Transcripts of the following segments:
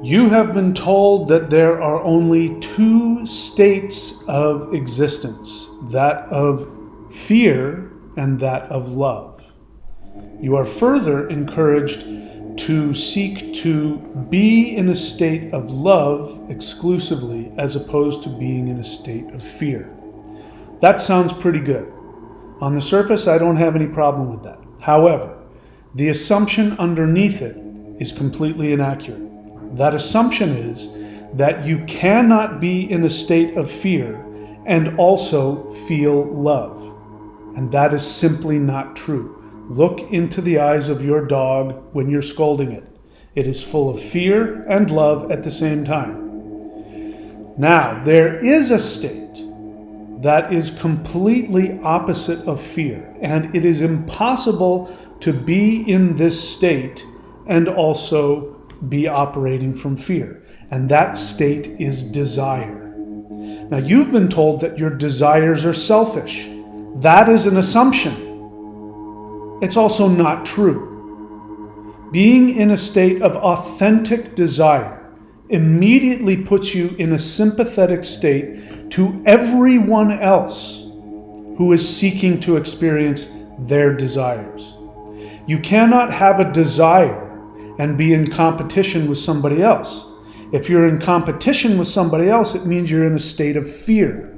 You have been told that there are only two states of existence, that of fear and that of love. You are further encouraged to seek to be in a state of love exclusively as opposed to being in a state of fear. That sounds pretty good. On the surface, I don't have any problem with that. However, the assumption underneath it is completely inaccurate. That assumption is that you cannot be in a state of fear and also feel love. And that is simply not true. Look into the eyes of your dog when you're scolding it. It is full of fear and love at the same time. Now, there is a state that is completely opposite of fear, and it is impossible to be in this state and also be operating from fear, and that state is desire. Now, you've been told that your desires are selfish. That is an assumption. It's also not true. Being in a state of authentic desire immediately puts you in a sympathetic state to everyone else who is seeking to experience their desires. You cannot have a desire and be in competition with somebody else. If you're in competition with somebody else, it means you're in a state of fear.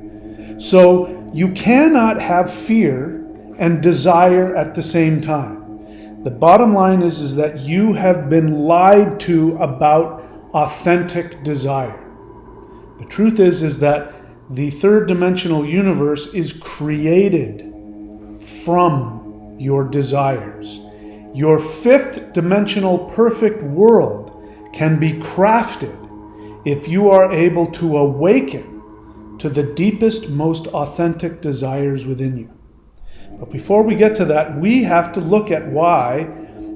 So you cannot have fear and desire at the same time. The bottom line is that you have been lied to about authentic desire. The truth is that the third dimensional universe is created from your desires. Your fifth dimensional perfect world can be crafted if you are able to awaken to the deepest, most authentic desires within you. But before we get to that, we have to look at why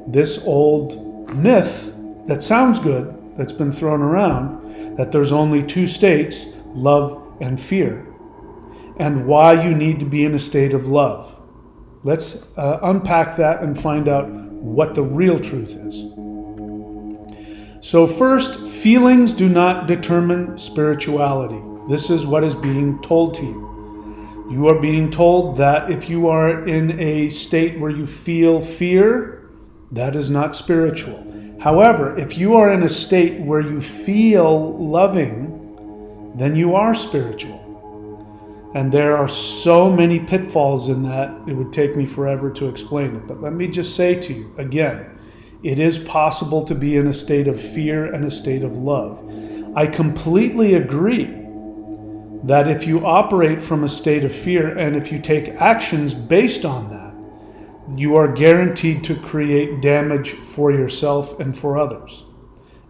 this old myth that sounds good, that's been thrown around, that there's only two states, love and fear, and why you need to be in a state of love. Let's unpack that and find out what the real truth is. So first, feelings do not determine spirituality. This is what is being told to you. You are being told that if you are in a state where you feel fear, that is not spiritual. However, if you are in a state where you feel loving, then you are spiritual. And there are so many pitfalls in that, it would take me forever to explain it. But let me just say to you, again, it is possible to be in a state of fear and a state of love. I completely agree that if you operate from a state of fear and if you take actions based on that, you are guaranteed to create damage for yourself and for others.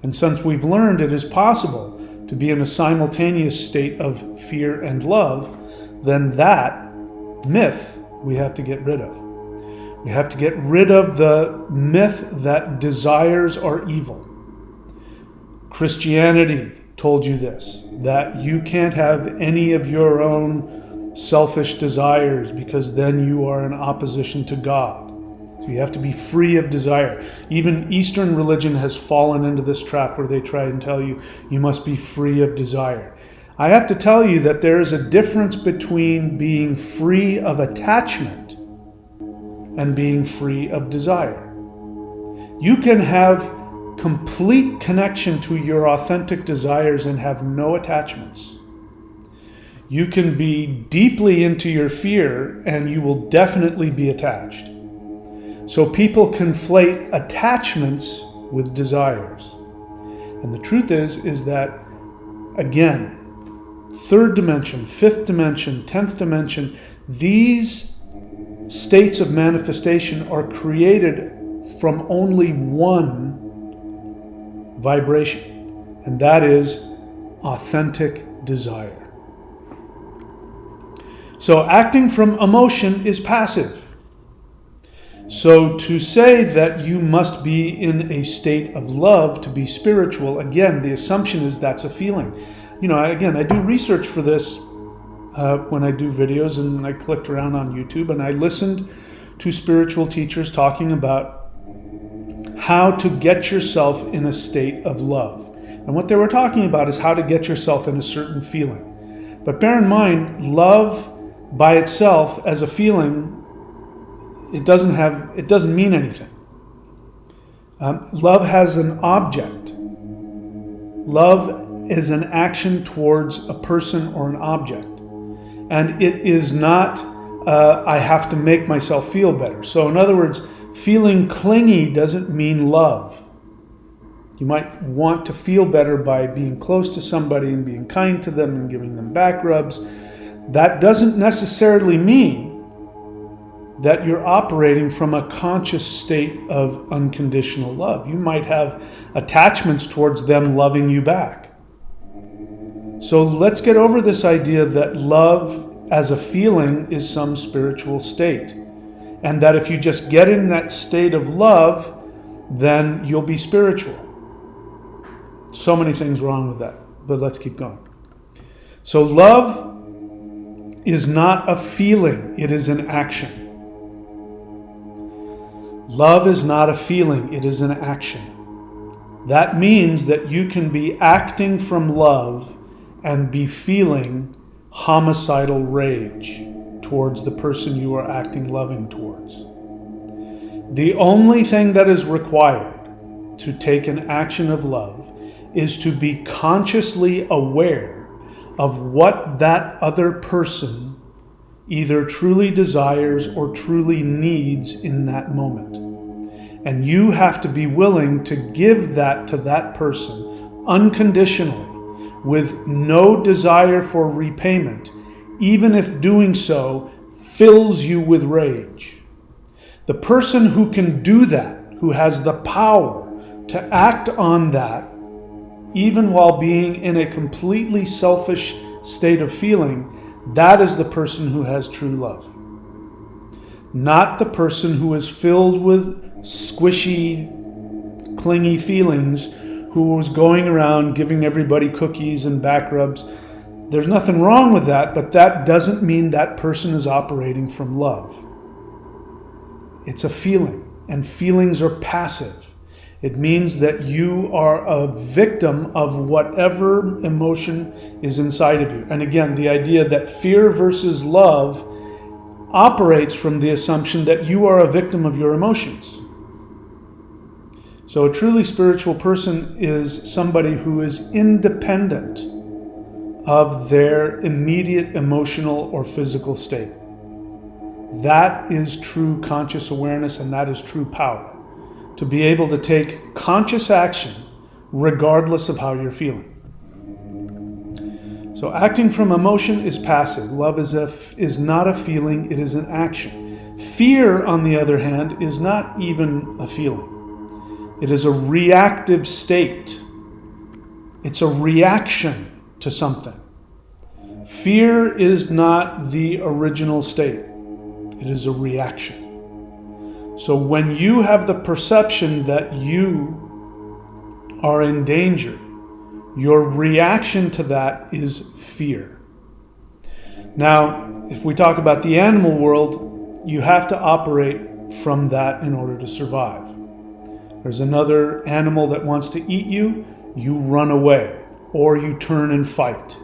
And since we've learned it is possible to be in a simultaneous state of fear and love, then that myth we have to get rid of. We have to get rid of the myth that desires are evil. Christianity told you this, that you can't have any of your own selfish desires because then you are in opposition to God. So you have to be free of desire. Even Eastern religion has fallen into this trap where they try and tell you, you must be free of desire. I have to tell you that there is a difference between being free of attachment and being free of desire. You can have complete connection to your authentic desires and have no attachments. You can be deeply into your fear and you will definitely be attached. So people conflate attachments with desires. And the truth is that, again, third dimension, fifth dimension, 10th dimension, these states of manifestation are created from only one vibration, and that is authentic desire. So acting from emotion is passive. So to say that you must be in a state of love to be spiritual, again, the assumption is that's a feeling. You know, again, I do research for this when I do videos, and I clicked around on YouTube and I listened to spiritual teachers talking about how to get yourself in a state of love. And what they were talking about is how to get yourself in a certain feeling. But bear in mind, love by itself as a feeling, it doesn't mean anything. Love has an object. Love is an action towards a person or an object. And it is not, I have to make myself feel better. So in other words, feeling clingy doesn't mean love. You might want to feel better by being close to somebody and being kind to them and giving them back rubs. That doesn't necessarily mean that you're operating from a conscious state of unconditional love. You might have attachments towards them loving you back. So let's get over this idea that love as a feeling is some spiritual state. And that if you just get in that state of love, then you'll be spiritual. So many things wrong with that, but let's keep going. So love is not a feeling, it is an action. Love is not a feeling, it is an action. That means that you can be acting from love and be feeling homicidal rage towards the person you are acting loving towards. The only thing that is required to take an action of love is to be consciously aware of what that other person either truly desires or truly needs in that moment. And you have to be willing to give that to that person unconditionally, with no desire for repayment, even if doing so fills you with rage. The person who can do that, who has the power to act on that, even while being in a completely selfish state of feeling, that is the person who has true love. Not the person who is filled with squishy, clingy feelings, who was going around giving everybody cookies and back rubs. There's nothing wrong with that, but that doesn't mean that person is operating from love. It's a feeling, and feelings are passive. It means that you are a victim of whatever emotion is inside of you. And again, the idea that fear versus love operates from the assumption that you are a victim of your emotions. So a truly spiritual person is somebody who is independent of their immediate emotional or physical state. That is true conscious awareness, and that is true power. To be able to take conscious action regardless of how you're feeling. So acting from emotion is passive. Love is not a feeling, it is an action. Fear, on the other hand, is not even a feeling. It is a reactive state. It's a reaction to something. Fear is not the original state. It is a reaction. So when you have the perception that you are in danger, your reaction to that is fear. Now, if we talk about the animal world, you have to operate from that in order to survive. There's another animal that wants to eat you, you run away, or you turn and fight.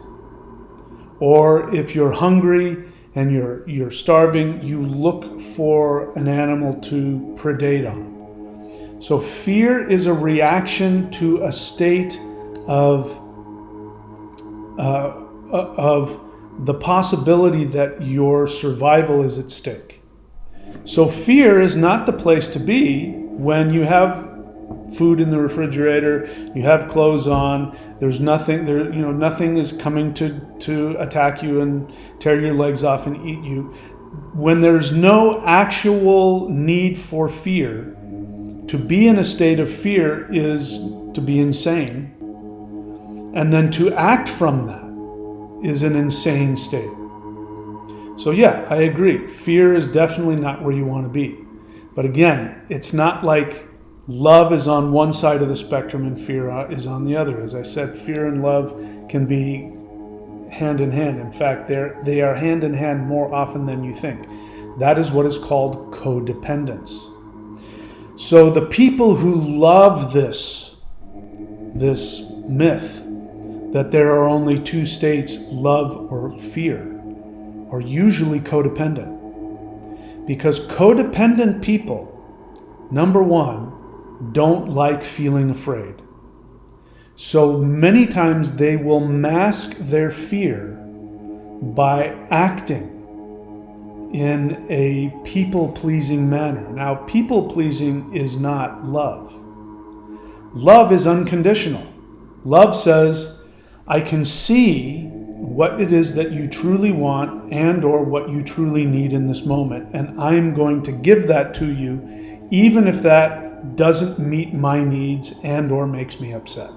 Or if you're hungry and you're starving, you look for an animal to predate on. So fear is a reaction to a state of the possibility that your survival is at stake. So fear is not the place to be when you have food in the refrigerator, you have clothes on, there's nothing there, nothing is coming to attack you and tear your legs off and eat you. When there's no actual need for fear, to be in a state of fear is to be insane. And then to act from that is an insane state. So yeah, I agree. Fear is definitely not where you want to be. But again, it's not like love is on one side of the spectrum and fear is on the other. As I said, fear and love can be hand in hand. In fact, they are hand in hand more often than you think. That is what is called codependence. So the people who love this myth that there are only two states, love or fear, are usually codependent. Because codependent people, number one, don't like feeling afraid. So many times they will mask their fear by acting in a people-pleasing manner. Now, people-pleasing is not love. Love is unconditional. Love says, I can see what it is that you truly want and or what you truly need in this moment, and I'm going to give that to you, even if that doesn't meet my needs and or makes me upset.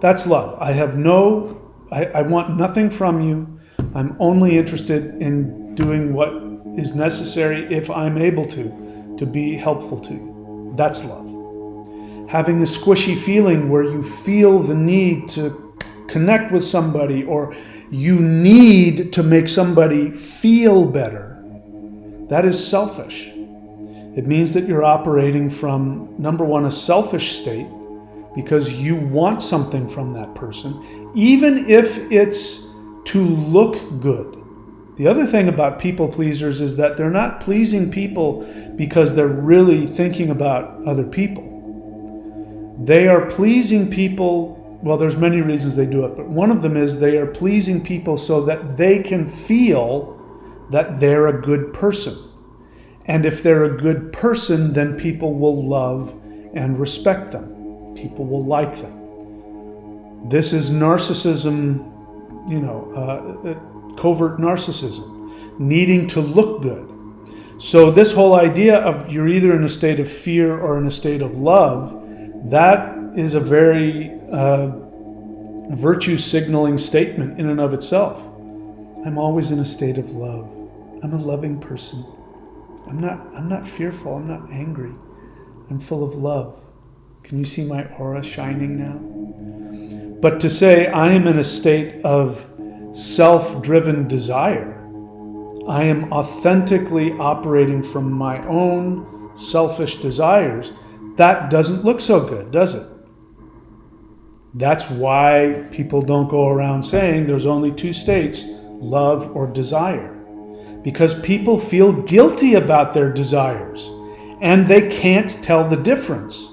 That's love. I want nothing from you. I'm only interested in doing what is necessary if I'm able to be helpful to you. That's love. Having a squishy feeling where you feel the need to connect with somebody or you need to make somebody feel better, that is selfish. It means that you're operating from, number one, a selfish state because you want something from that person, even if it's to look good. The other thing about people pleasers is that they're not pleasing people because they're really thinking about other people. They are pleasing people, well, there's many reasons they do it, but one of them is they are pleasing people so that they can feel that they're a good person. And if they're a good person, then people will love and respect them. People will like them. This is narcissism, covert narcissism, needing to look good. So this whole idea of you're either in a state of fear or in a state of love, that is a very virtue signaling statement in and of itself. I'm always in a state of love. I'm a loving person. I'm not fearful. I'm not angry. I'm full of love. Can you see my aura shining now? But to say I am in a state of self-driven desire, I am authentically operating from my own selfish desires, that doesn't look so good, does it? That's why people don't go around saying there's only two states, love or desire. Because people feel guilty about their desires and they can't tell the difference.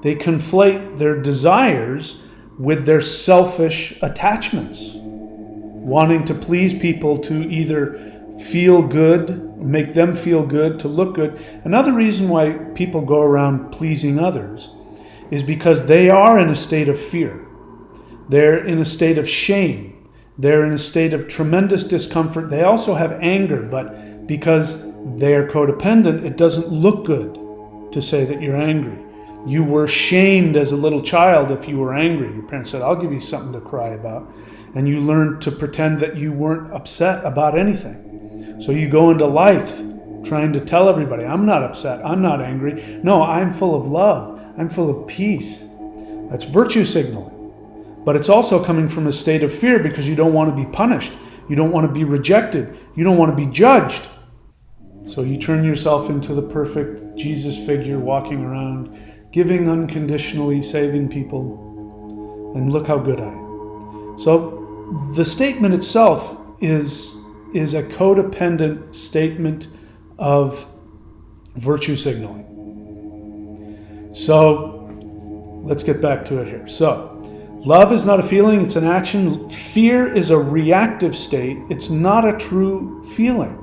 They conflate their desires with their selfish attachments, wanting to please people to either feel good, make them feel good, to look good. Another reason why people go around pleasing others is because they are in a state of fear. They're in a state of shame. They're in a state of tremendous discomfort. They also have anger, but because they're codependent, it doesn't look good to say that you're angry. You were shamed as a little child if you were angry. Your parents said, I'll give you something to cry about. And you learned to pretend that you weren't upset about anything. So you go into life trying to tell everybody, I'm not upset, I'm not angry. No, I'm full of love. I'm full of peace. That's virtue signaling. But it's also coming from a state of fear because you don't want to be punished. You don't want to be rejected. You don't want to be judged. So you turn yourself into the perfect Jesus figure walking around, giving unconditionally, saving people, and look how good I am. So the statement itself is a codependent statement of virtue signaling. So let's get back to it here. So love is not a feeling, it's an action. Fear is a reactive state. It's not a true feeling.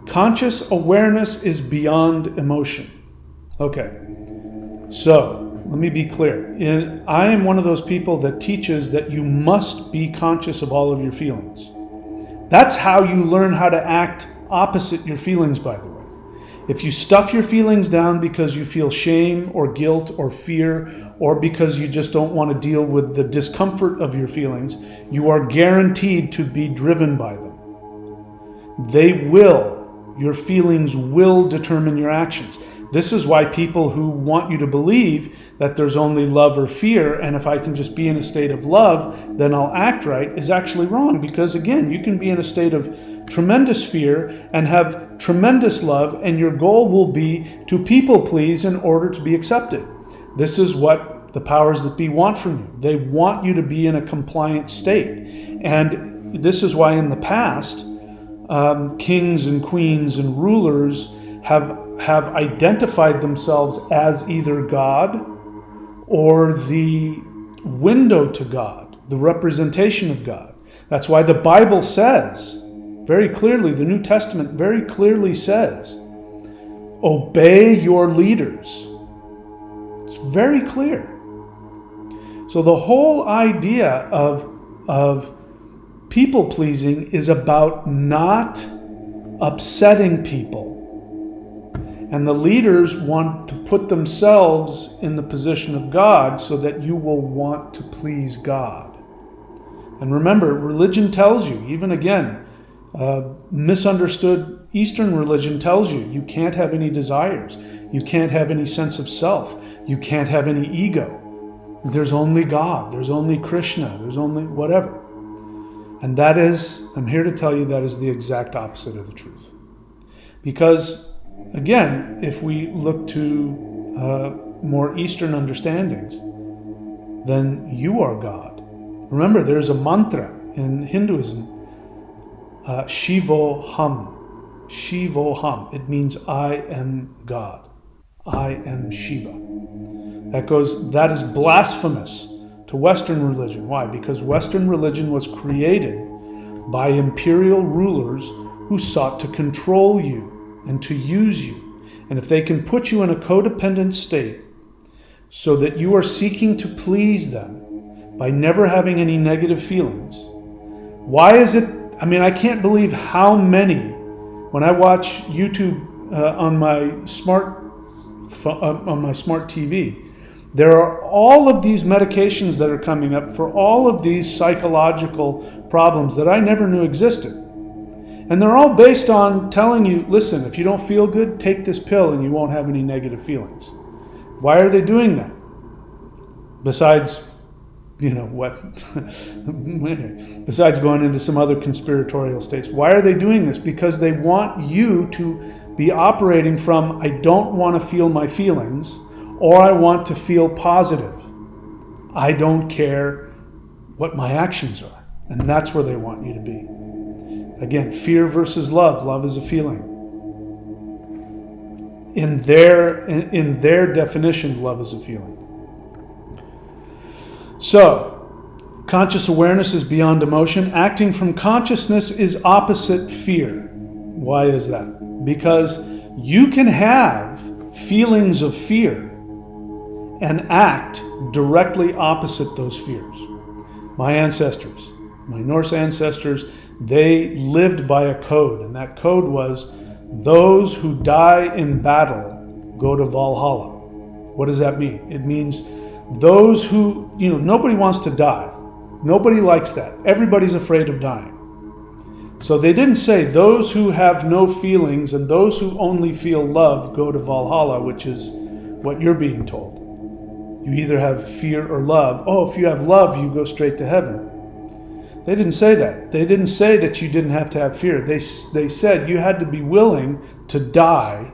Conscious awareness is beyond emotion. Okay, so let me be clear. I am one of those people that teaches that you must be conscious of all of your feelings. That's how you learn how to act opposite your feelings, by the way. If you stuff your feelings down because you feel shame or guilt or fear, or because you just don't want to deal with the discomfort of your feelings, you are guaranteed to be driven by them. Your feelings will determine your actions. This is why people who want you to believe that there's only love or fear, and if I can just be in a state of love, then I'll act right, is actually wrong. Because again, you can be in a state of tremendous fear and have tremendous love, and your goal will be to people please in order to be accepted. This is what the powers that be want from you. They want you to be in a compliant state. And this is why in the past, kings and queens and rulers have identified themselves as either God or the window to God, the representation of God. That's why the Bible says very clearly, the New Testament very clearly says, obey your leaders. It's very clear. So the whole idea of people pleasing is about not upsetting people. And the leaders want to put themselves in the position of God so that you will want to please God. And remember, religion tells you, even again, misunderstood Eastern religion tells you can't have any desires. You can't have any sense of self. You can't have any ego. There's only God. There's only Krishna. There's only whatever. And that is, I'm here to tell you, that is the exact opposite of the truth. Because, again, if we look to more Eastern understandings, then you are God. Remember, there's a mantra in Hinduism, Shivoham. Shivoham. It means I am God. I am Shiva. That is blasphemous to Western religion. Why? Because Western religion was created by imperial rulers who sought to control you and to use you. And if they can put you in a codependent state so that you are seeking to please them by never having any negative feelings, why is it? I mean, I can't believe how many, when I watch YouTube on my smart TV, there are all of these medications that are coming up for all of these psychological problems that I never knew existed. And they're all based on telling you, listen, if you don't feel good, take this pill and you won't have any negative feelings. Why are they doing that? Besides, besides going into some other conspiratorial states. Why are they doing this? Because they want you to be operating from, I don't want to feel my feelings, or I want to feel positive. I don't care what my actions are. And that's where they want you to be. Again, fear versus love. Love is a feeling. In their definition, love is a feeling. So, conscious awareness is beyond emotion. Acting from consciousness is opposite fear. Why is that? Because you can have feelings of fear and act directly opposite those fears. My ancestors, my Norse ancestors, they lived by a code, and that code was, those who die in battle go to Valhalla. What does that mean? It means those who, nobody wants to die. Nobody likes that. Everybody's afraid of dying. So they didn't say those who have no feelings and those who only feel love go to Valhalla, which is what you're being told. You either have fear or love. Oh, if you have love, you go straight to heaven. They didn't say that. They didn't say that you didn't have to have fear. They said you had to be willing to die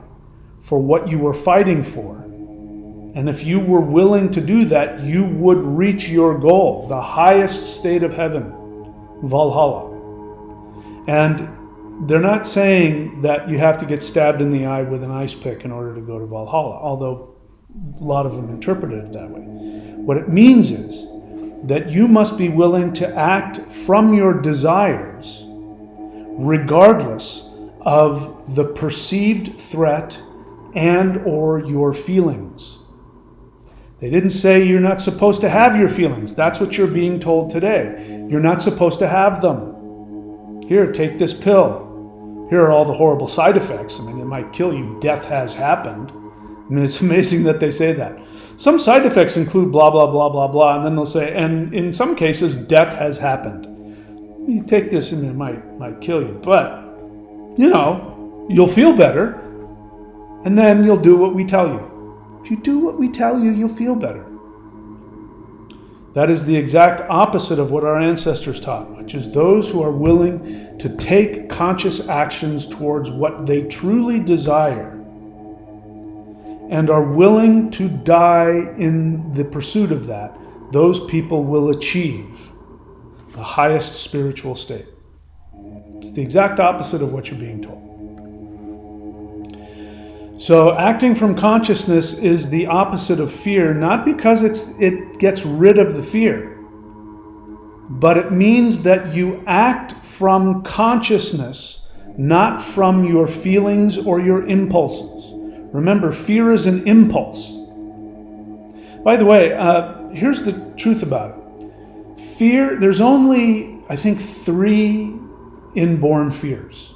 for what you were fighting for. And if you were willing to do that, you would reach your goal, the highest state of heaven, Valhalla. And they're not saying that you have to get stabbed in the eye with an ice pick in order to go to Valhalla, although a lot of them interpreted it that way. What it means is that you must be willing to act from your desires, regardless of the perceived threat and or your feelings. They didn't say you're not supposed to have your feelings. That's what you're being told today. You're not supposed to have them. Here, take this pill. Here are all the horrible side effects. I mean, it might kill you. Death has happened. I mean, it's amazing that they say that. Some side effects include blah, blah, blah, blah, blah. And then they'll say, and in some cases, death has happened. You take this and it might kill you. But, you'll feel better. And then you'll do what we tell you. If you do what we tell you, you'll feel better. That is the exact opposite of what our ancestors taught, which is those who are willing to take conscious actions towards what they truly desire and are willing to die in the pursuit of that, those people will achieve the highest spiritual state. It's the exact opposite of what you're being told. So acting from consciousness is the opposite of fear, not because it gets rid of the fear, but it means that you act from consciousness, not from your feelings or your impulses. Remember, fear is an impulse. By the way, here's the truth about it. Fear, there's only, I think, 3 inborn fears.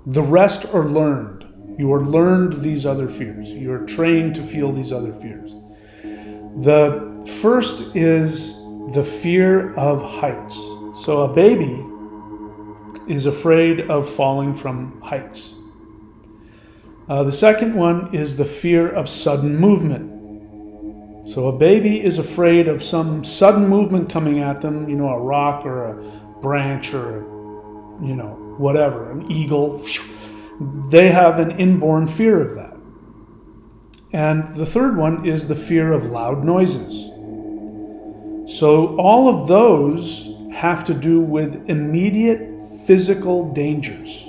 The rest are learned. You are learned these other fears. You are trained to feel these other fears. The first is the fear of heights. So a baby is afraid of falling from heights. The second one is the fear of sudden movement. So a baby is afraid of some sudden movement coming at them, a rock or a branch or, whatever, an eagle. They have an inborn fear of that. And the third one is the fear of loud noises. So all of those have to do with immediate physical dangers.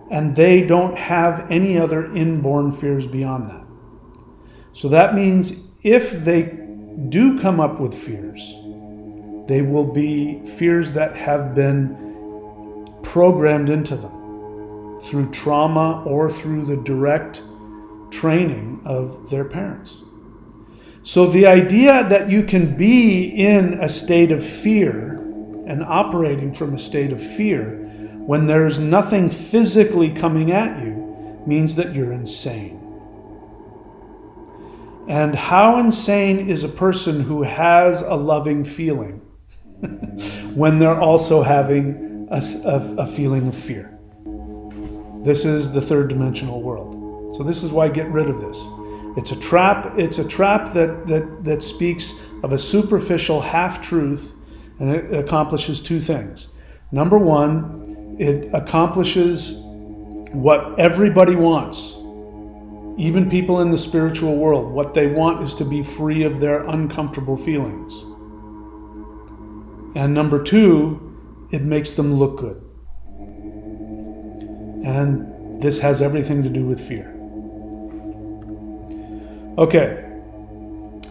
And they don't have any other inborn fears beyond that. So that means if they do come up with fears, they will be fears that have been programmed into them through trauma or through the direct training of their parents. So the idea that you can be in a state of fear and operating from a state of fear when there's nothing physically coming at you means that you're insane. And how insane is a person who has a loving feeling when they're also having a feeling of fear? This is the third dimensional world. So this is why get rid of this. It's a trap. It's a trap that speaks of a superficial half-truth, and it accomplishes 2 things. Number 1, it accomplishes what everybody wants, even people in the spiritual world. What they want is to be free of their uncomfortable feelings. And number 2, it makes them look good. And this has everything to do with fear. Okay.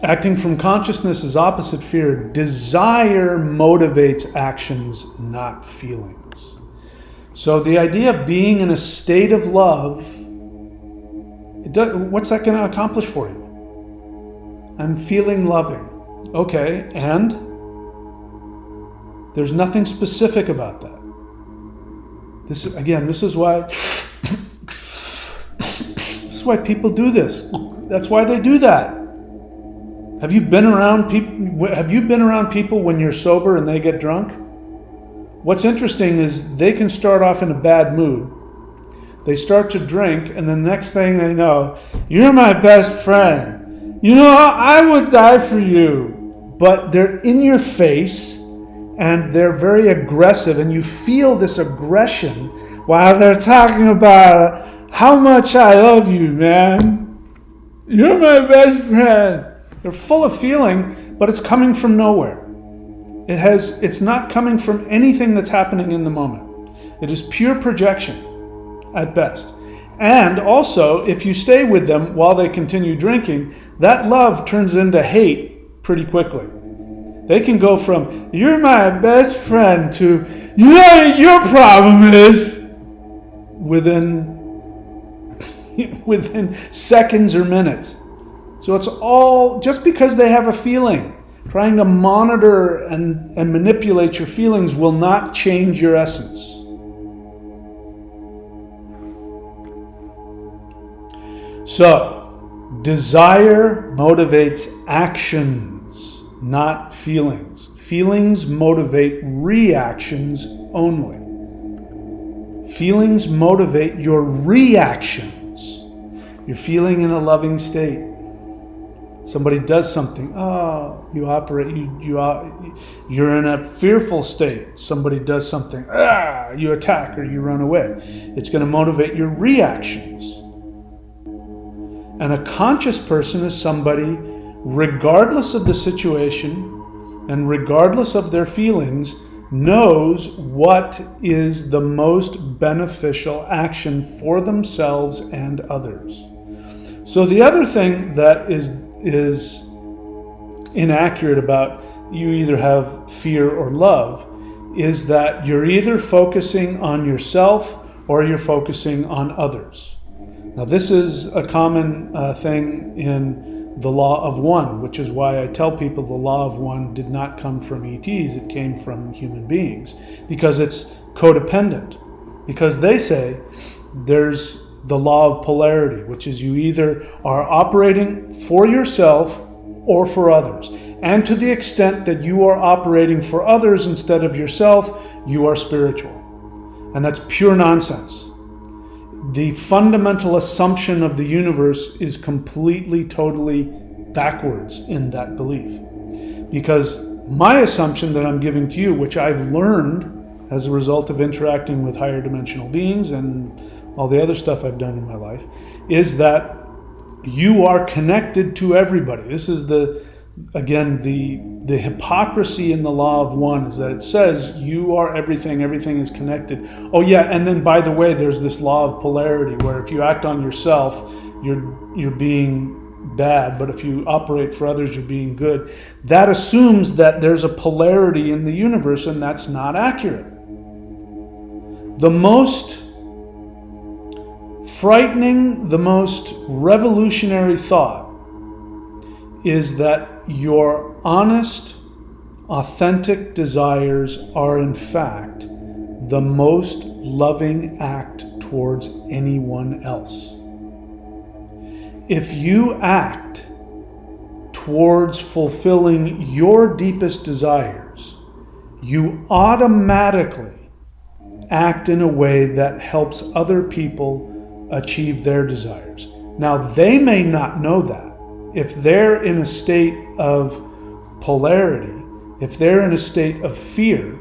Acting from consciousness is opposite fear. Desire motivates actions, not feelings. So the idea of being in a state of love, what's that going to accomplish for you? I'm feeling loving. Okay, and? There's nothing specific about that. This is why people do this. That's why they do that. Have you been around people when you're sober and they get drunk? What's interesting is they can start off in a bad mood. They start to drink, and the next thing they know, you're my best friend. I would die for you. But they're in your face, and they're very aggressive, and you feel this aggression while they're talking about how much I love you, man. You're my best friend. They're full of feeling, but it's coming from nowhere. It's not coming from anything that's happening in the moment. It is pure projection at best. And also, if you stay with them while they continue drinking, that love turns into hate pretty quickly. They can go from, you're my best friend, to, your problem is, within seconds or minutes. So it's all just because they have a feeling. Trying to monitor and manipulate your feelings will not change your essence. So, desire motivates actions, not feelings. Feelings motivate reactions only. Feelings motivate your reactions. You're feeling in a loving state. Somebody does something. Oh, you operate. You're in a fearful state. Somebody does something. You attack or you run away. It's going to motivate your reactions. And a conscious person is somebody, regardless of the situation and regardless of their feelings, knows what is the most beneficial action for themselves and others. So the other thing that is inaccurate about you either have fear or love is that you're either focusing on yourself or you're focusing on others. Now this is a common thing in the law of one, which is why I tell people the law of one did not come from ETs, it came from human beings, because it's codependent. Because they say there's the law of polarity, which is you either are operating for yourself or for others. And to the extent that you are operating for others instead of yourself, you are spiritual. And that's pure nonsense. The fundamental assumption of the universe is completely, totally backwards in that belief. Because my assumption that I'm giving to you, which I've learned as a result of interacting with higher dimensional beings and all the other stuff I've done in my life, is that you are connected to everybody. This is the hypocrisy in the law of one, is that it says you are everything is connected. Oh yeah, and then by the way, there's this law of polarity where if you act on yourself, you're being bad, but if you operate for others, you're being good. That assumes that there's a polarity in the universe, and that's not accurate. The most frightening, the most revolutionary thought is that your honest, authentic desires are in fact the most loving act towards anyone else. If you act towards fulfilling your deepest desires, you automatically act in a way that helps other people achieve their desires. Now, they may not know that. If they're in a state of polarity, if they're in a state of fear,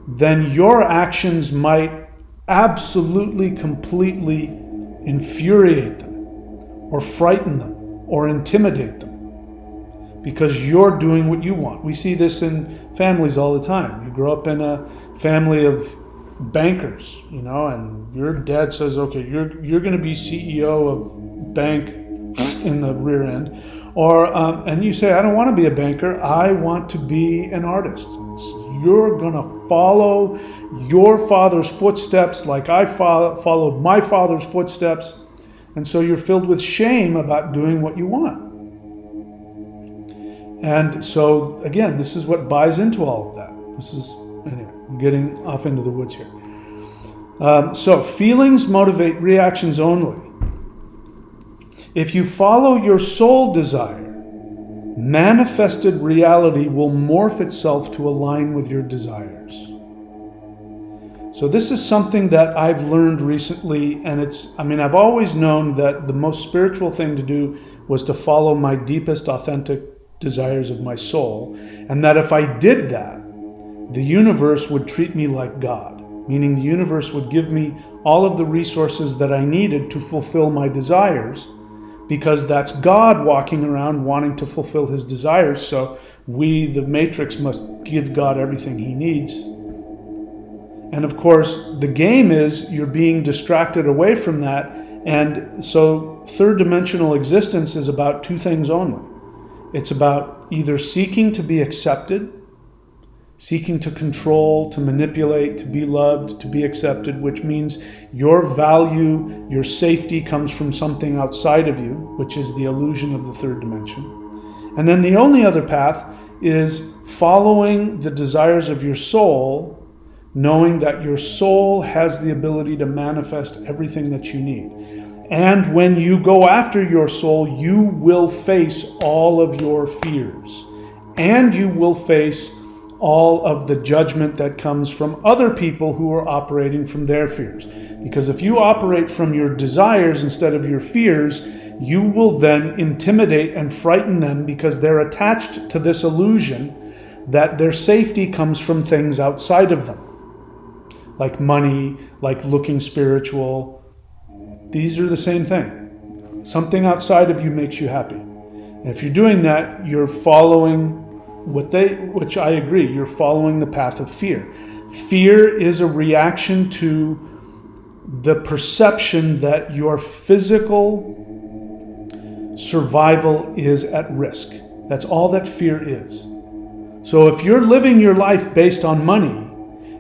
then your actions might absolutely, completely infuriate them, or frighten them, or intimidate them, because you're doing what you want. We see this in families all the time. You grow up in a family of bankers, and your dad says, okay, you're going to be CEO of bank in the rear end, and you say, I don't want to be a banker, I want to be an artist. So you're going to follow your father's footsteps like I followed my father's footsteps, and so you're filled with shame about doing what you want. And so again, this is what buys into all of that. Anyway, I'm getting off into the woods here. So feelings motivate reactions only. If you follow your soul desire, manifested reality will morph itself to align with your desires. So this is something that I've learned recently, and I've always known that the most spiritual thing to do was to follow my deepest authentic desires of my soul, and that if I did that, the universe would treat me like God, meaning the universe would give me all of the resources that I needed to fulfill my desires, because that's God walking around wanting to fulfill his desires. So we, the matrix, must give God everything he needs. And of course, the game is you're being distracted away from that. And so third dimensional existence is about two things only. It's about either seeking to be accepted, seeking to control, to manipulate, to be loved, to be accepted, which means your value, your safety comes from something outside of you, which is the illusion of the third dimension. And then the only other path is following the desires of your soul, knowing that your soul has the ability to manifest everything that you need. And when you go after your soul, you will face all of your fears, and you will face all of the judgment that comes from other people who are operating from their fears. Because if you operate from your desires instead of your fears, you will then intimidate and frighten them, because they're attached to this illusion that their safety comes from things outside of them, like money, like looking spiritual. These are the same thing. Something outside of you makes you happy. And if you're doing that, you're following which I agree, you're following the path of fear. Fear is a reaction to the perception that your physical survival is at risk. That's all that fear is. So if you're living your life based on money,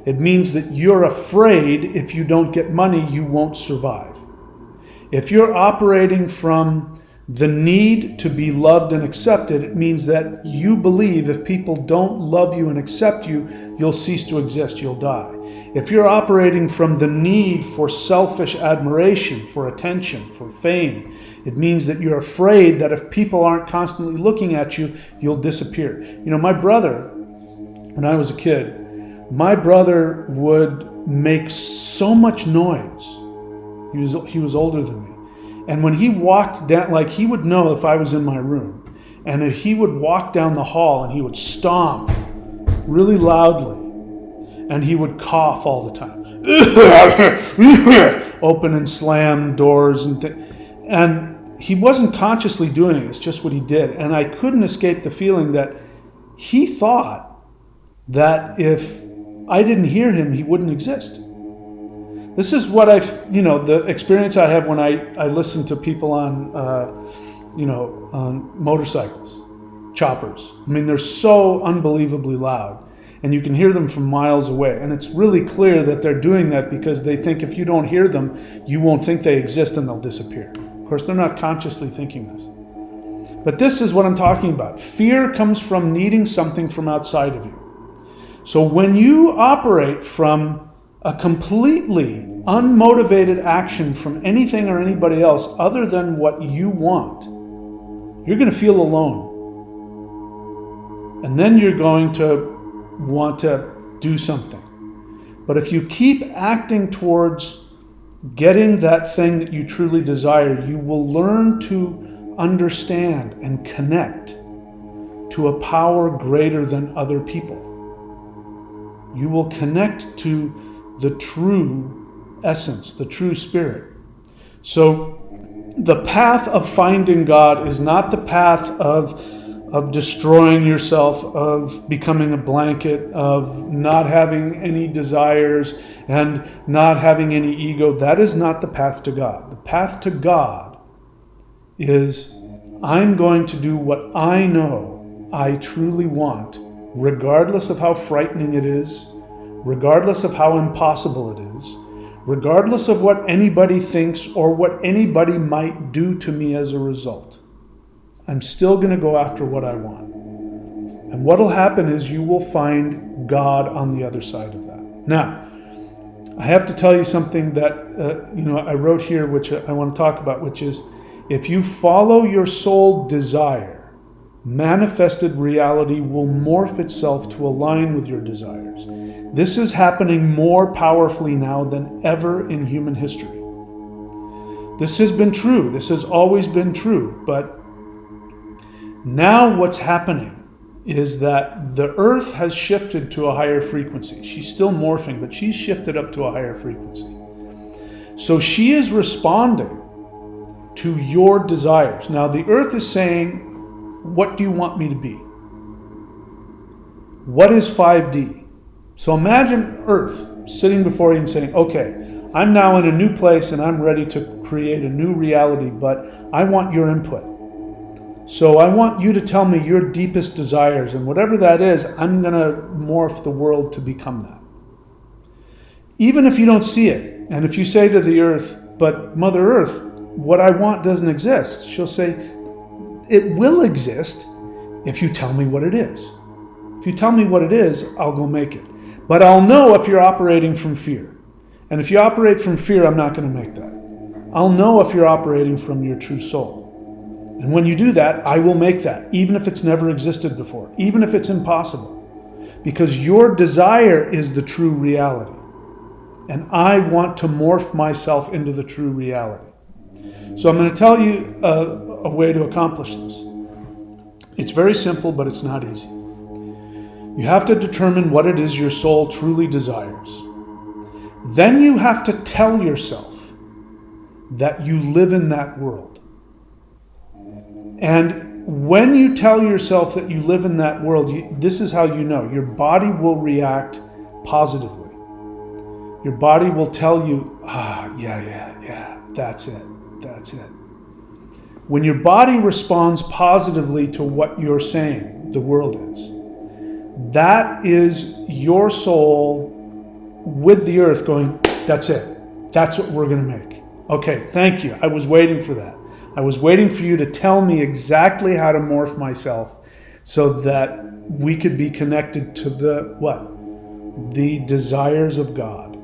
it means that you're afraid if you don't get money, you won't survive. If you're operating from the need to be loved and accepted, it means that you believe if people don't love you and accept you, you'll cease to exist, you'll die. If you're operating from the need for selfish admiration, for attention, for fame, it means that you're afraid that if people aren't constantly looking at you, you'll disappear. You know, my brother, when I was a kid, my brother would make so much noise. He was older than me. And when he walked down, like he would know if I was in my room, and if he would walk down the hall and he would stomp really loudly, and he would cough all the time, open and slam doors and he wasn't consciously doing it, it's just what he did. And I couldn't escape the feeling that he thought that if I didn't hear him, he wouldn't exist. This is what the experience I have when I listen to people on motorcycles, choppers. I mean, they're so unbelievably loud and you can hear them from miles away. And it's really clear that they're doing that because they think if you don't hear them, you won't think they exist and they'll disappear. Of course, they're not consciously thinking this. But this is what I'm talking about. Fear comes from needing something from outside of you. So when you operate from a completely unmotivated action from anything or anybody else other than what you want, you're going to feel alone. And then you're going to want to do something. But if you keep acting towards getting that thing that you truly desire, you will learn to understand and connect to a power greater than other people. You will connect to the true essence, the true spirit. So the path of finding God is not the path of destroying yourself, of becoming a blanket, of not having any desires and not having any ego. That is not the path to God. The path to God is, I'm going to do what I know I truly want, regardless of how frightening it is, regardless of how impossible it is, regardless of what anybody thinks or what anybody might do to me as a result. I'm still going to go after what I want. And what will happen is you will find God on the other side of that. Now, I have to tell you something that I wrote here, which I want to talk about, which is, if you follow your soul desire, manifested reality will morph itself to align with your desires. This is happening more powerfully now than ever in human history. This has been true. This has always been true. But now what's happening is that the earth has shifted to a higher frequency. She's still morphing, but she's shifted up to a higher frequency. So she is responding to your desires. Now the earth is saying, what do you want me to be? What is 5D? So imagine Earth sitting before you and saying, okay, I'm now in a new place and I'm ready to create a new reality, but I want your input. So I want you to tell me your deepest desires, and whatever that is, I'm going to morph the world to become that. Even if you don't see it, and if you say to the earth, but Mother Earth, what I want doesn't exist, she'll say, it will exist if you tell me what it is. If you tell me what it is, I'll go make it. But I'll know if you're operating from fear. And if you operate from fear, I'm not going to make that. I'll know if you're operating from your true soul. And when you do that, I will make that, even if it's never existed before, even if it's impossible. Because your desire is the true reality. And I want to morph myself into the true reality. So I'm going to tell you a way to accomplish this. It's very simple, but it's not easy. You have to determine what it is your soul truly desires. Then you have to tell yourself that you live in that world. And when you tell yourself that you live in that world, this is how you know. Your body will react positively. Your body will tell you, yeah, that's it. When your body responds positively to what you're saying the world is, that is your soul with the earth going, that's it. That's what we're going to make. Okay, thank you. I was waiting for that. I was waiting for you to tell me exactly how to morph myself so that we could be connected to the desires of God.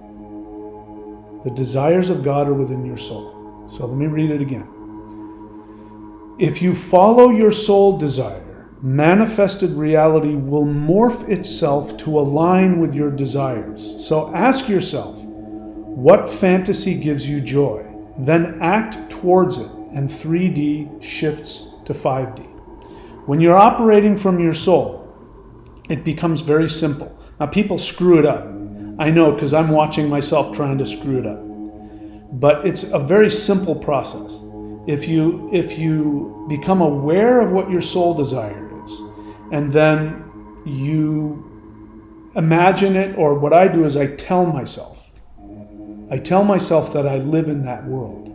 The desires of God are within your soul. So let me read it again. If you follow your soul desire, manifested reality will morph itself to align with your desires. So ask yourself, what fantasy gives you joy? Then act towards it, and 3D shifts to 5D. When you're operating from your soul, it becomes very simple. Now, people screw it up. I know, because I'm watching myself trying to screw it up. But it's a very simple process. If you become aware of what your soul desire is, and then you imagine it, or what I do is I tell myself that I live in that world.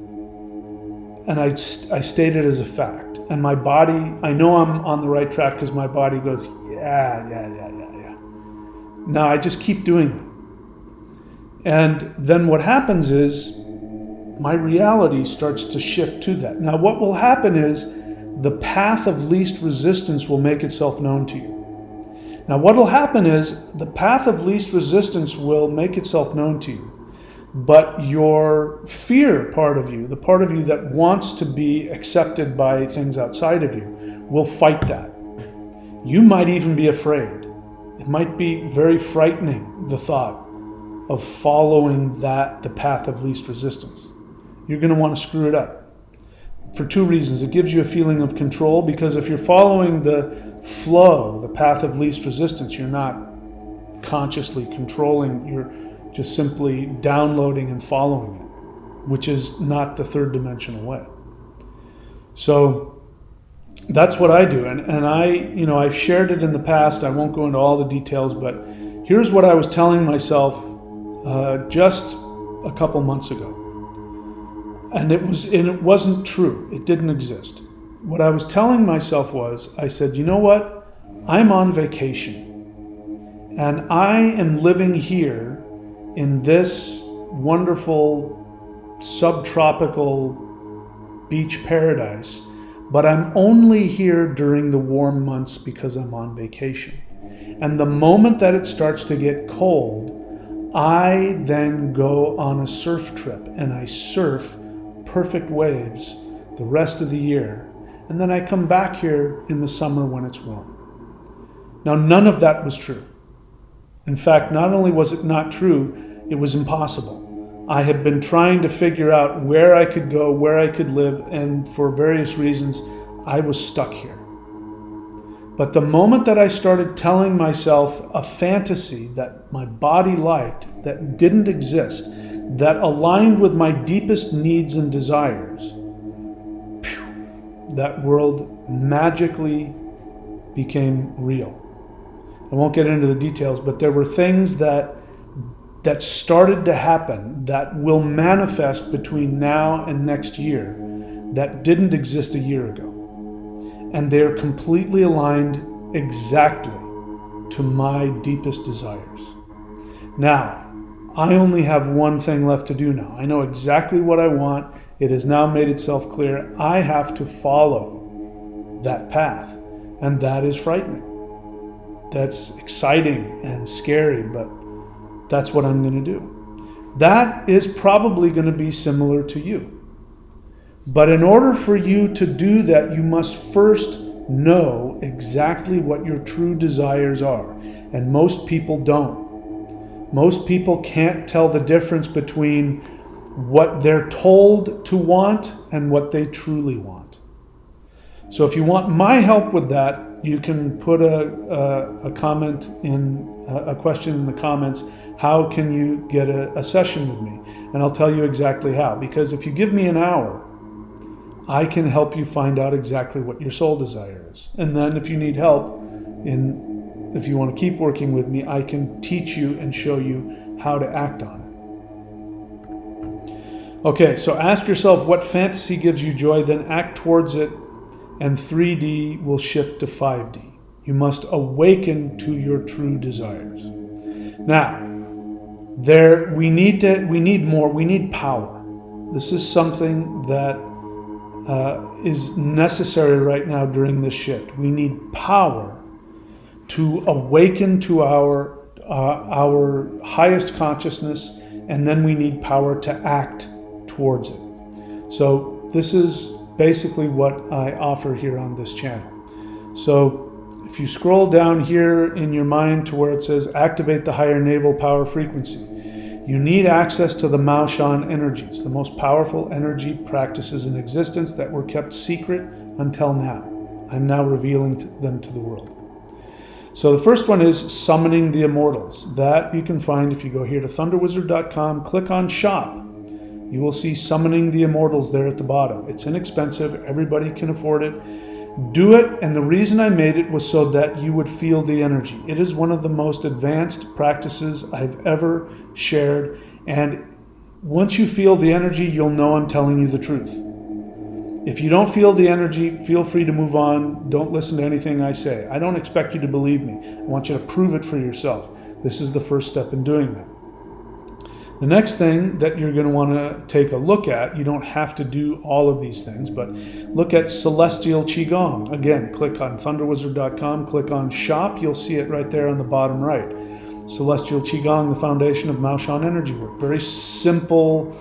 And I state it as a fact. And my body, I know I'm on the right track because my body goes, yeah. Now I just keep doing that. And then what happens is my reality starts to shift to that. Now what will happen is the path of least resistance will make itself known to you. Now what will happen is the path of least resistance will make itself known to you. But your fear part of you, the part of you that wants to be accepted by things outside of you, will fight that. You might even be afraid. It might be very frightening, the thought of following the path of least resistance. You're going to want to screw it up for two reasons. It gives you a feeling of control, because if you're following the flow, the path of least resistance, you're not consciously controlling, you're just simply downloading and following it, which is not the third dimensional way. So that's what I do. And I've shared it in the past. I won't go into all the details, but here's what I was telling myself just a couple months ago. And it wasn't true. It didn't exist. What I was telling myself was, I said, you know what? I'm on vacation. And I am living here in this wonderful subtropical beach paradise, but I'm only here during the warm months because I'm on vacation. And the moment that it starts to get cold, I then go on a surf trip and I surf perfect waves the rest of the year. And then I come back here in the summer when it's warm. Now, none of that was true. In fact, not only was it not true, it was impossible. I had been trying to figure out where I could go, where I could live, and for various reasons, I was stuck here. But the moment that I started telling myself a fantasy that my body liked, that didn't exist, that aligned with my deepest needs and desires, that world magically became real. I won't get into the details, but there were things that started to happen that will manifest between now and next year that didn't exist a year ago. And they're completely aligned exactly to my deepest desires. Now, I only have one thing left to do now. I know exactly what I want. It has now made itself clear. I have to follow that path, and that is frightening. That's exciting and scary, but that's what I'm going to do. That is probably going to be similar to you. But in order for you to do that, you must first know exactly what your true desires are. And most people don't. Most people can't tell the difference between what they're told to want and what they truly want. So if you want my help with that, you can put a comment in, a question in the comments. How can you get a session with me? And I'll tell you exactly how. Because if you give me an hour, I can help you find out exactly what your soul desire is. And then if you need help, if you want to keep working with me, I can teach you and show you how to act on it. Okay, so ask yourself what fantasy gives you joy, then act towards it, and 3D will shift to 5D. You must awaken to your true desires. Now, we need more. We need power. This is something that is necessary right now during this shift. We need power to awaken to our highest consciousness, and then we need power to act towards it. So this is basically what I offer here on this channel. So if you scroll down here in your mind to where it says activate the higher navel power frequency, you need access to the Maoshan energies, the most powerful energy practices in existence that were kept secret until now. I'm now revealing them to the world. So the first one is summoning the immortals. That you can find if you go here to thunderwizard.com, click on shop. You will see summoning the immortals there at the bottom. It's inexpensive, everybody can afford it. Do it, and the reason I made it was so that you would feel the energy. It is one of the most advanced practices I've ever shared, and once you feel the energy, you'll know I'm telling you the truth. If you don't feel the energy, feel free to move on. Don't listen to anything I say. I don't expect you to believe me. I want you to prove it for yourself. This is the first step in doing that. The next thing that you're going to want to take a look at, you don't have to do all of these things, but look at Celestial Qigong. Again, click on thunderwizard.com, click on shop. You'll see it right there on the bottom right. Celestial Qigong, the foundation of Maoshan energy work. Very simple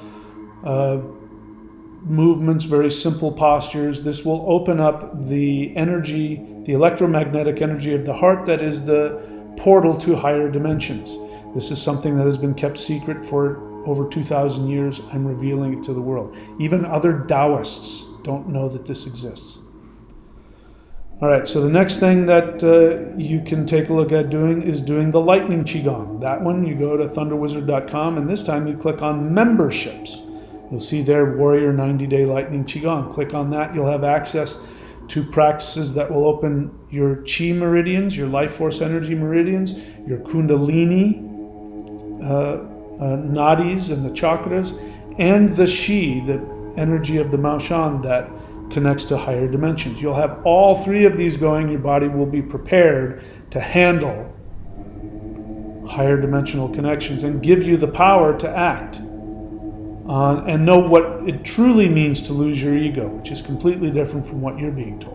movements, very simple postures. This will open up the energy, the electromagnetic energy of the heart that is the portal to higher dimensions. This is something that has been kept secret for over 2,000 years. I'm revealing it to the world. Even other Taoists don't know that this exists. All right, so the next thing that you can take a look at doing is doing the Lightning Qigong. That one, you go to thunderwizard.com, and this time you click on memberships. You'll see there Warrior 90-Day Lightning Qigong. Click on that. You'll have access to practices that will open your Qi meridians, your life force energy meridians, your Kundalini nadis and the chakras, and the Shi, the energy of the Maoshan that connects to higher dimensions. You'll have all three of these going. Your body will be prepared to handle higher dimensional connections and give you the power to act on and know what it truly means to lose your ego, which is completely different from what you're being told.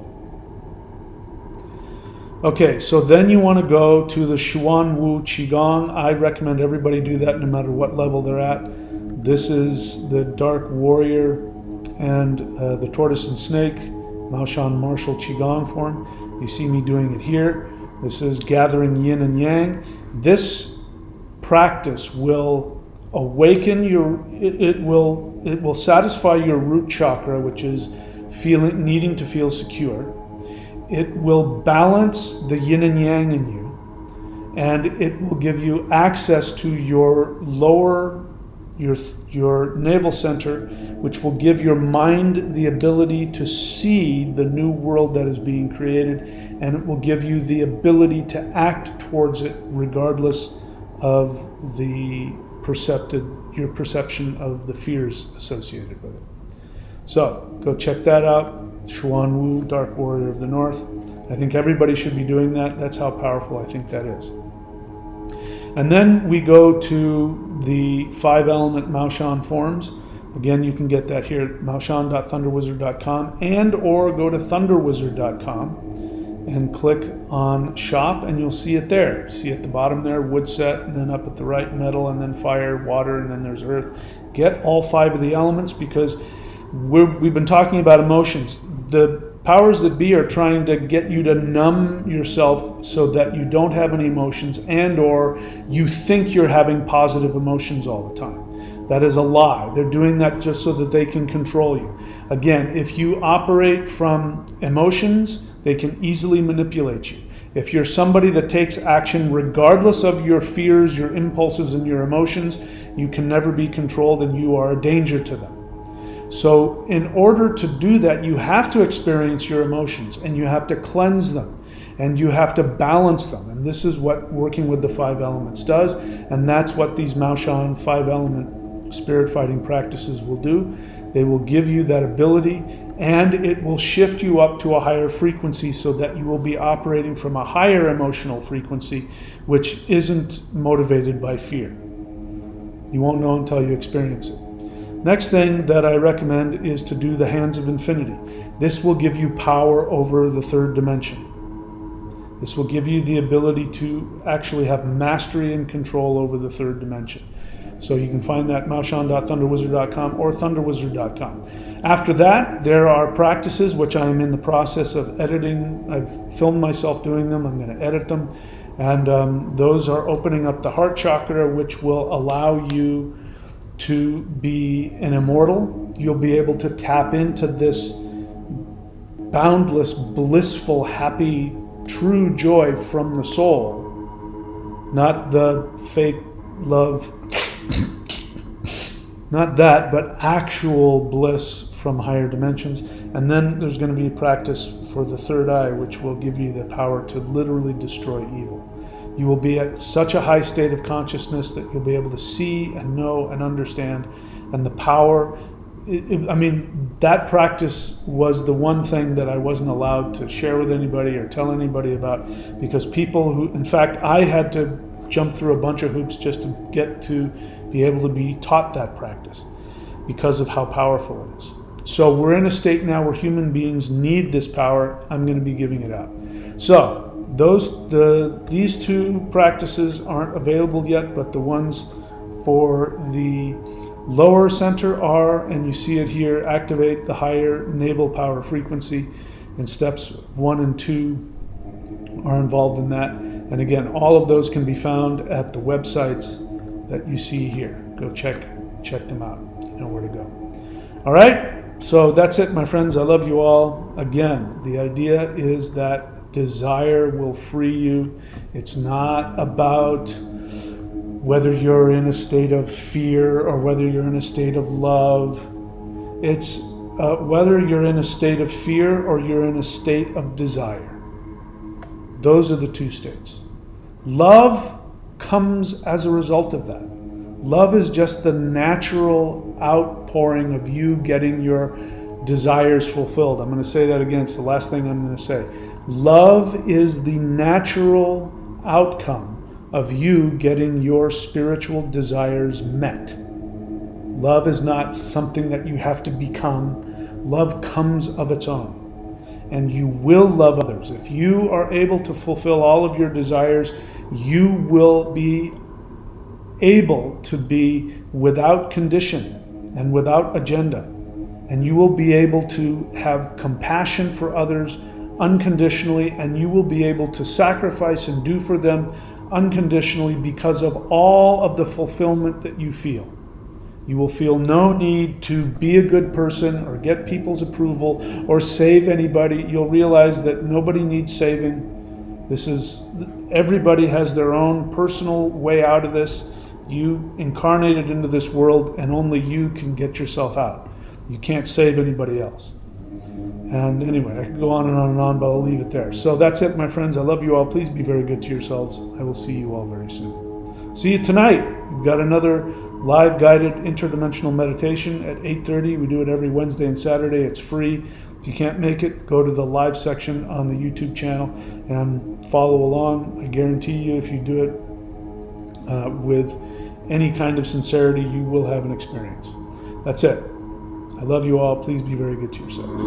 Okay, so then you want to go to the Xuan Wu Qigong. I recommend everybody do that no matter what level they're at. This is the Dark Warrior and the Tortoise and Snake Maoshan Martial Qigong form. You see me doing it here. This is gathering yin and yang. This practice will awaken it will satisfy your root chakra, which is needing to feel secure. It will balance the yin and yang in you, and it will give you access to your your navel center, which will give your mind the ability to see the new world that is being created, and it will give you the ability to act towards it regardless of your perception of the fears associated with it. So go check that out. Xuan Wu, Dark Warrior of the North. I think everybody should be doing that. That's how powerful I think that is. And then we go to the 5-element Maoshan forms. Again, you can get that here at maoshan.thunderwizard.com and or go to thunderwizard.com and click on shop, and you'll see it there. See at the bottom there, wood set, and then up at the right, metal, and then fire, water, and then there's earth. Get all 5 of the elements, because we've been talking about emotions. The powers that be are trying to get you to numb yourself so that you don't have any emotions, and or you think you're having positive emotions all the time. That is a lie. They're doing that just so that they can control you. Again, if you operate from emotions, they can easily manipulate you. If you're somebody that takes action regardless of your fears, your impulses, and your emotions, you can never be controlled, and you are a danger to them. So in order to do that, you have to experience your emotions, and you have to cleanse them, and you have to balance them. And this is what working with the 5 elements does. And that's what these Mao Shan 5-element spirit fighting practices will do. They will give you that ability, and it will shift you up to a higher frequency so that you will be operating from a higher emotional frequency, which isn't motivated by fear. You won't know until you experience it. Next thing that I recommend is to do the Hands of Infinity. This will give you power over the 3rd dimension. This will give you the ability to actually have mastery and control over the 3rd dimension. So you can find that maoshan.thunderwizard.com or thunderwizard.com. After that, there are practices which I am in the process of editing. I've filmed myself doing them. I'm going to edit them. And those are opening up the heart chakra, which will allow you to be an immortal. You'll be able to tap into this boundless, blissful, happy, true joy from the soul, not the fake love, not that, but actual bliss from higher dimensions. And then there's going to be a practice for the 3rd eye, which will give you the power to literally destroy evil. You will be at such a high state of consciousness that you'll be able to see and know and understand. And the power, that practice was the one thing that I wasn't allowed to share with anybody or tell anybody about, because people who, in fact, I had to jump through a bunch of hoops just to get to be able to be taught that practice because of how powerful it is. So we're in a state now where human beings need this power. I'm going to be giving it out. So these 2 practices aren't available yet, but the ones for the lower center are, and you see it here, activate the higher naval power frequency, and steps 1 and 2 are involved in that. And again, all of those can be found at the websites that you see here. Go check them out. You know where to go. All right, so that's it, my friends. I love you all. Again, the idea is that desire will free you. It's not about whether you're in a state of fear or whether you're in a state of love. It's whether you're in a state of fear or you're in a state of desire. Those are the 2 states. Love comes as a result of that. Love is just the natural outpouring of you getting your desires fulfilled. I'm going to say that again. It's the last thing I'm going to say. Love is the natural outcome of you getting your spiritual desires met. Love is not something that you have to become. Love comes of its own. And you will love others. If you are able to fulfill all of your desires, you will be able to be without condition and without agenda. And you will be able to have compassion for others unconditionally, and you will be able to sacrifice and do for them unconditionally because of all of the fulfillment that you feel. You will feel no need to be a good person or get people's approval or save anybody. You'll realize that nobody needs saving. Everybody has their own personal way out of this. You incarnated into this world, and only you can get yourself out. You can't save anybody else. And anyway, I could go on and on and on, but I'll leave it there. So that's it, my friends. I love you all. Please be very good to yourselves. I will see you all very soon. See you tonight. We've got another live guided interdimensional meditation at 8:30. We do it every Wednesday and Saturday. It's free. If you can't make it, go to the live section on the YouTube channel and follow along. I guarantee you, if you do it with any kind of sincerity, you will have an experience. That's it. I love you all. Please be very good to yourselves.